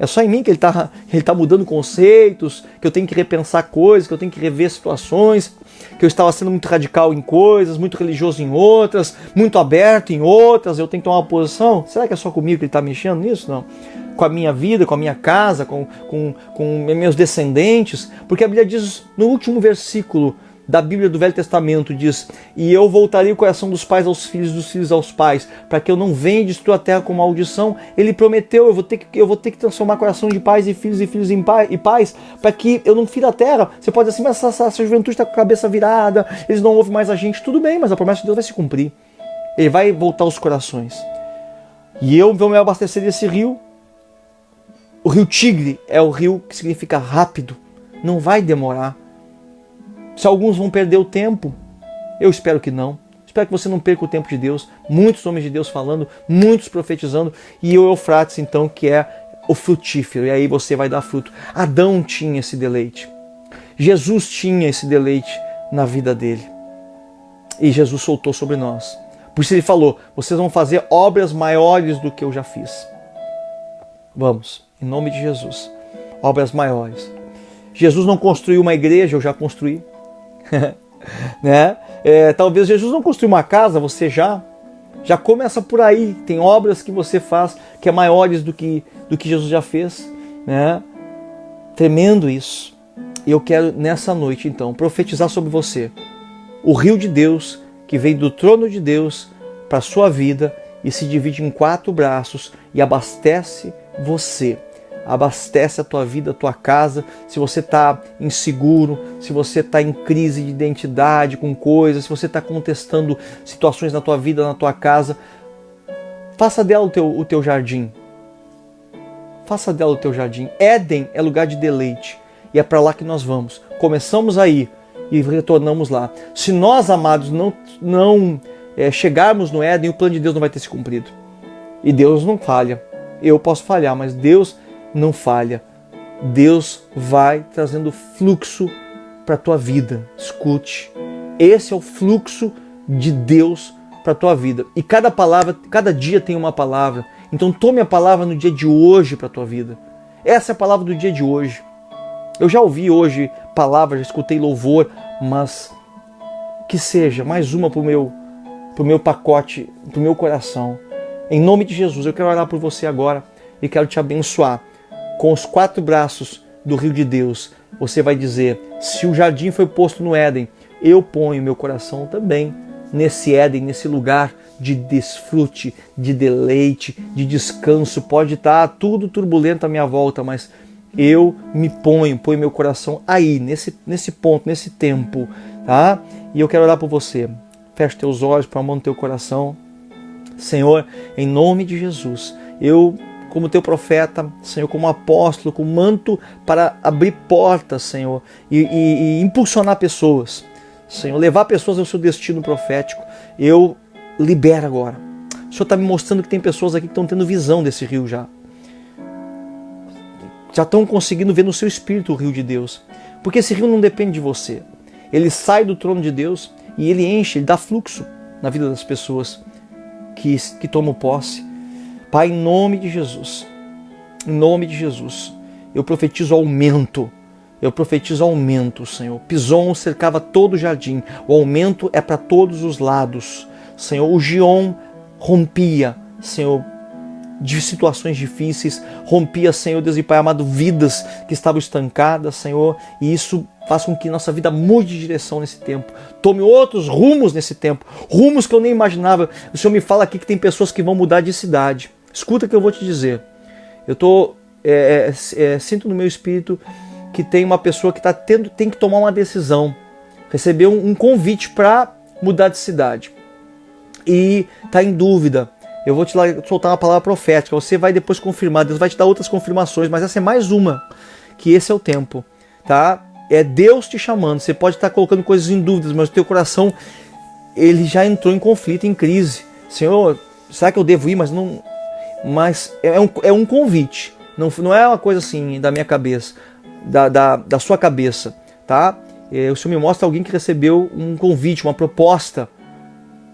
É só em mim que ele tá mudando conceitos, que eu tenho que repensar coisas, que eu tenho que rever situações, que eu estava sendo muito radical em coisas, muito religioso em outras, muito aberto em outras, eu tenho que tomar uma posição? Será que é só comigo que ele está mexendo nisso? Não. Com a minha vida, com a minha casa, com meus descendentes? Porque a Bíblia diz, no último versículo da Bíblia do Velho Testamento, diz: e eu voltarei o coração dos pais aos filhos, dos filhos aos pais, para que eu não venha e destrua a terra com maldição. Ele prometeu: eu vou ter que transformar o coração de pais e filhos e pais, para que eu não fira a terra. Você pode dizer assim, mas essa juventude está com a cabeça virada, eles não ouvem mais a gente. Tudo bem, mas a promessa de Deus vai se cumprir. Ele vai voltar os corações. E eu vou me abastecer desse rio. O rio Tigre é o rio que significa rápido, não vai demorar. Se alguns vão perder o tempo, eu espero que não. Espero que você não perca o tempo de Deus. Muitos homens de Deus falando, muitos profetizando, e o Eufrates então, que é o frutífero, e aí você vai dar fruto. Adão tinha esse deleite. Jesus tinha esse deleite na vida dele. E Jesus soltou sobre nós. Por isso ele falou: vocês vão fazer obras maiores do que eu já fiz. Vamos, em nome de Jesus. Obras maiores. Jesus não construiu uma igreja, eu já construí. Né? Talvez Jesus não construiu uma casa, você já começa por aí. Tem obras que você faz que é maiores do que Jesus já fez, né? Tremendo isso. E eu quero nessa noite então profetizar sobre você o rio de Deus que vem do trono de Deus para a sua vida e se divide em 4 braços e abastece você. Abastece a tua vida, a tua casa. Se você está inseguro, se você está em crise de identidade com coisas, se você está contestando situações na tua vida, na tua casa, faça dela o teu jardim. Faça dela o teu jardim. Éden é lugar de deleite e é para lá que nós vamos. Começamos aí e retornamos lá. Se nós, amados, não chegarmos no Éden, o plano de Deus não vai ter se cumprido. E Deus não falha. Eu posso falhar, mas Deus não falha. Deus vai trazendo fluxo para a tua vida. Escute. Esse é o fluxo de Deus para a tua vida. E cada dia tem uma palavra. Então tome a palavra no dia de hoje para a tua vida. Essa é a palavra do dia de hoje. Eu já ouvi hoje palavras, já escutei louvor, mas que seja mais uma para o meu pacote, para o meu coração. Em nome de Jesus, eu quero orar por você agora e quero te abençoar. Com os 4 braços do rio de Deus, você vai dizer: se o jardim foi posto no Éden, eu ponho meu coração também nesse Éden, nesse lugar de desfrute, de deleite, de descanso. Pode estar tudo turbulento à minha volta, mas eu me ponho meu coração aí, nesse ponto, nesse tempo, tá? E eu quero orar por você. Feche teus olhos, põe a mão no teu coração. Senhor, em nome de Jesus, eu, como teu profeta, Senhor, como apóstolo, com manto para abrir portas, Senhor, e impulsionar pessoas, Senhor, levar pessoas ao seu destino profético, eu libero agora. O Senhor está me mostrando que tem pessoas aqui que estão tendo visão desse rio já estão conseguindo ver no seu espírito o rio de Deus, porque esse rio não depende de você, ele sai do trono de Deus e ele enche, ele dá fluxo na vida das pessoas que tomam posse. Pai, em nome de Jesus, eu profetizo aumento, Senhor. Pison cercava todo o jardim, o aumento é para todos os lados, Senhor. O Gion rompia, Senhor, de situações difíceis, rompia, Senhor Deus e Pai amado, vidas que estavam estancadas, Senhor, e isso faz com que nossa vida mude de direção nesse tempo, tome outros rumos nesse tempo, rumos que eu nem imaginava. O Senhor me fala aqui que tem pessoas que vão mudar de cidade. Escuta o que eu vou te dizer. Eu sinto no meu espírito que tem uma pessoa que tem que tomar uma decisão, recebeu um convite para mudar de cidade e está em dúvida. Eu vou te soltar uma palavra profética, você vai depois confirmar, Deus vai te dar outras confirmações, mas essa é mais uma, que esse é o tempo, tá? É Deus te chamando. Você pode estar colocando coisas em dúvidas, mas o teu coração, ele já entrou em conflito, em crise. Senhor, será que eu devo ir? Mas é um convite, não é uma coisa assim da minha cabeça, da sua cabeça, tá? O Senhor me mostra alguém que recebeu um convite, uma proposta,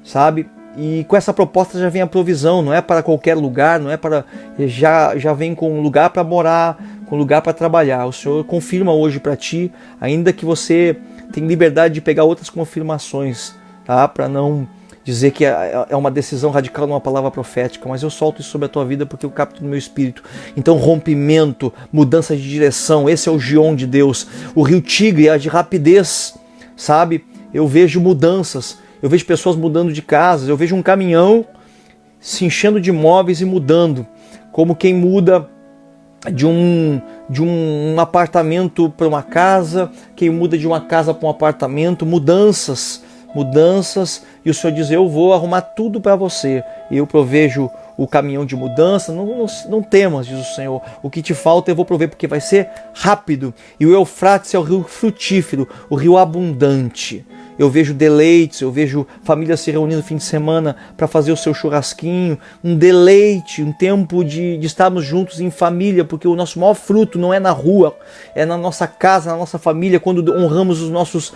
sabe? E com essa proposta já vem a provisão, não é para qualquer lugar, não é para já vem com lugar para morar, com lugar para trabalhar. O Senhor confirma hoje para ti, ainda que você tenha liberdade de pegar outras confirmações, tá? Para não dizer que é uma decisão radical numa palavra profética, mas eu solto isso sobre a tua vida porque eu capto no meu espírito. Então, rompimento, mudança de direção, esse é o Gion de Deus. O rio Tigre é de rapidez, sabe? Eu vejo mudanças, eu vejo pessoas mudando de casas, eu vejo um caminhão se enchendo de móveis e mudando, como quem muda de um apartamento para uma casa, quem muda de uma casa para um apartamento, mudanças, e o Senhor diz, eu vou arrumar tudo para você, e eu provejo o caminhão de mudança, não temas, diz o Senhor, o que te falta eu vou prover, porque vai ser rápido, e o Eufrates é o rio frutífero, o rio abundante. Eu vejo deleites, eu vejo famílias se reunindo no fim de semana para fazer o seu churrasquinho, um deleite, um tempo de estarmos juntos em família, porque o nosso maior fruto não é na rua, é na nossa casa, na nossa família, quando honramos os nossos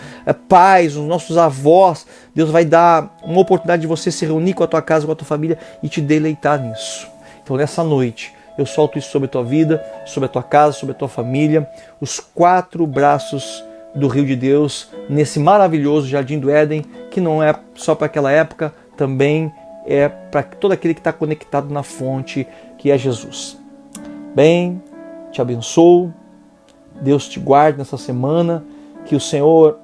pais, os nossos avós. Deus vai dar uma oportunidade de você se reunir com a tua casa, com a tua família e te deleitar nisso. Então nessa noite, eu solto isso sobre a tua vida, sobre a tua casa, sobre a tua família, os 4 braços do rio de Deus, nesse maravilhoso jardim do Éden, que não é só para aquela época, também é para todo aquele que está conectado na fonte, que é Jesus. Bem, te abençoo, Deus te guarde nessa semana, que o Senhor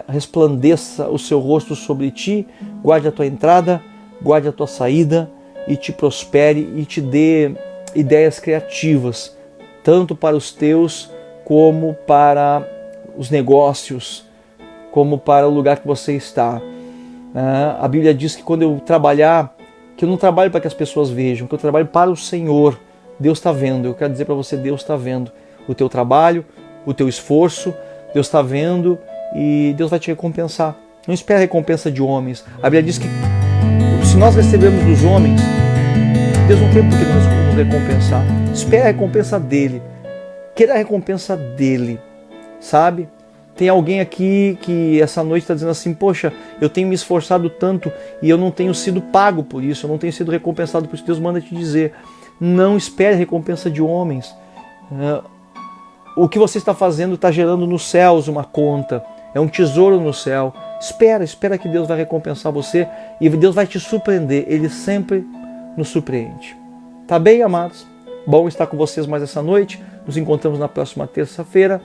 resplandeça o seu rosto sobre ti, guarde a tua entrada, guarde a tua saída, e te prospere e te dê ideias criativas, tanto para os teus como para os negócios, como para o lugar que você está. A Bíblia diz que quando eu trabalhar, que eu não trabalho para que as pessoas vejam, que eu trabalho para o Senhor. Deus está vendo. Eu quero dizer para você, Deus está vendo o teu trabalho, o teu esforço, Deus está vendo e Deus vai te recompensar. Não espere a recompensa de homens. A Bíblia diz que se nós recebemos dos homens, Deus não tem por que nos recompensar. Espere a recompensa dele. Queira a recompensa dele. Sabe? Tem alguém aqui que essa noite está dizendo assim, poxa, eu tenho me esforçado tanto e eu não tenho sido pago por isso, eu não tenho sido recompensado por isso. Deus manda te dizer, não espere recompensa de homens. O que você está fazendo está gerando nos céus uma conta, é um tesouro no céu. Espera que Deus vai recompensar você e Deus vai te surpreender, Ele sempre nos surpreende. Tá bem, amados? Bom estar com vocês mais essa noite, nos encontramos na próxima terça-feira.